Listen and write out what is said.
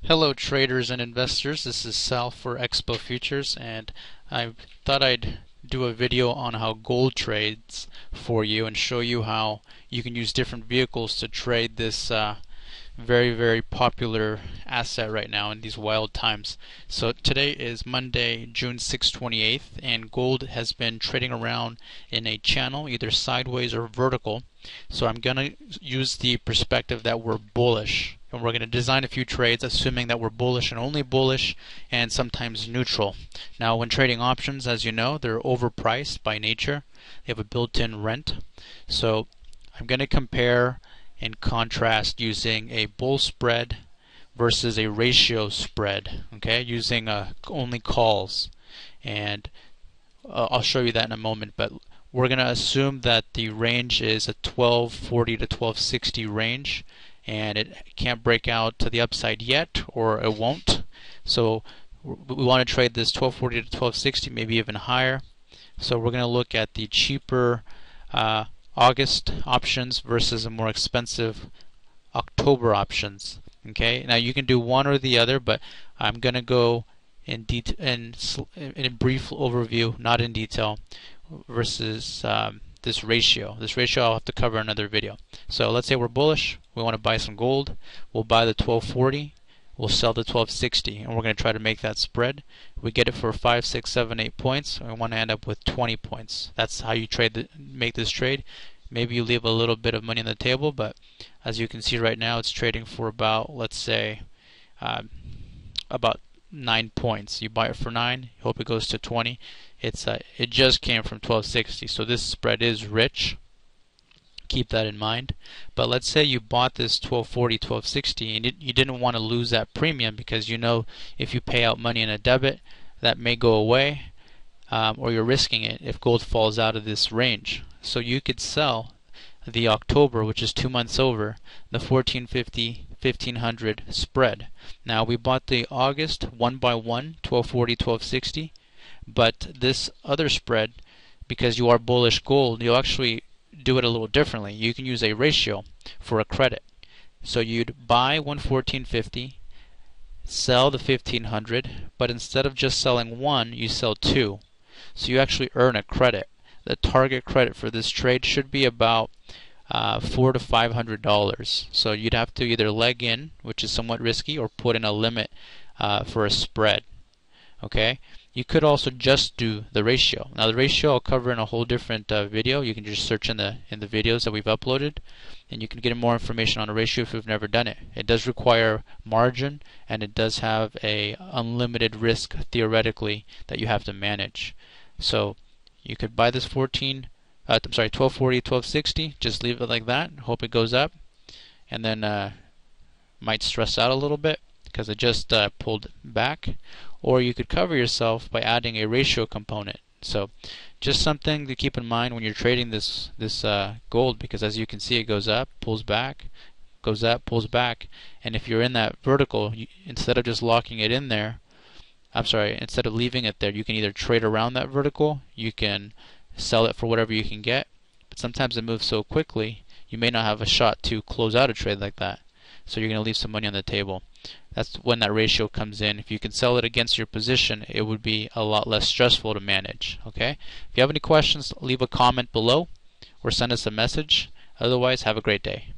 Hello traders and investors, this is Sal for Expo Futures, and I thought I'd do a video on how gold trades for you and show you how you can use different vehicles to trade this very popular asset right now in these wild times. So today is Monday, June 6, 28th, and gold has been trading around in a channel, either sideways or vertical. So I'm going to use the perspective that we're bullish, and we're going to design a few trades assuming that we're bullish and only bullish and sometimes neutral. Now when trading options, as you know, they're overpriced by nature. They have a built-in rent. So I'm going to compare and contrast using a bull spread versus a ratio spread, okay, using only calls, and I'll show you that in a moment. But we're going to assume that the range is a 1240 to 1260 range, and it can't break out to the upside yet, or it won't. So we want to trade this 1240 to 1260, maybe even higher. So we're going to look at the cheaper August options versus a more expensive October options. Okay, now you can do one or the other, but I'm going to go in a brief overview, not in detail, versus this ratio. This ratio I'll have to cover in another video. So let's say we're bullish, we want to buy some gold. We'll buy the 1240, we'll sell the 1260, and we're going to try to make that spread. We get it for 5, 6, 7, 8 points. We want to end up with 20 points. That's how you make this trade. Maybe you leave a little bit of money on the table, but as you can see right now, it's trading for about, let's say, about 9 points. You buy it for 9, you hope it goes to 20. It just came from 1260, so this spread is rich. Keep that in mind. But let's say you bought this 1240, 1260, and you didn't want to lose that premium, because you know if you pay out money in a debit, that may go away, or you're risking it if gold falls out of this range. So you could sell the October, which is 2 months over, the 1450, 1500 spread. Now we bought the August 1 by 1, 1240, 1260, but this other spread, because you are bullish gold, you'll actually do it a little differently. You can use a ratio for a credit. So you'd buy 114.50, sell the 1500, but instead of just selling one, you sell two. So you actually earn a credit. The target credit for this trade should be about $400 to $500. So you'd have to either leg in, which is somewhat risky, or put in a limit for a spread. Okay. You could also just do the ratio. Now the ratio I'll cover in a whole different video. You can just search in the videos that we've uploaded, and you can get more information on a ratio if you've never done it. It does require margin, and it does have a unlimited risk theoretically that you have to manage. So you could buy this 1240, 1260, just leave it like that, hope it goes up, and then might stress out a little bit because it just pulled back. Or you could cover yourself by adding a ratio component. So just something to keep in mind when you're trading this gold, because as you can see, it goes up, pulls back, goes up, pulls back, and if you're in that vertical, instead of just locking it in there, instead of leaving it there, you can either trade around that vertical, you can sell it for whatever you can get, but sometimes it moves so quickly you may not have a shot to close out a trade like that. So you're going to leave some money on the table. That's when that ratio comes in. If you can sell it against your position, it would be a lot less stressful to manage. Okay? If you have any questions, leave a comment below or send us a message. Otherwise, have a great day.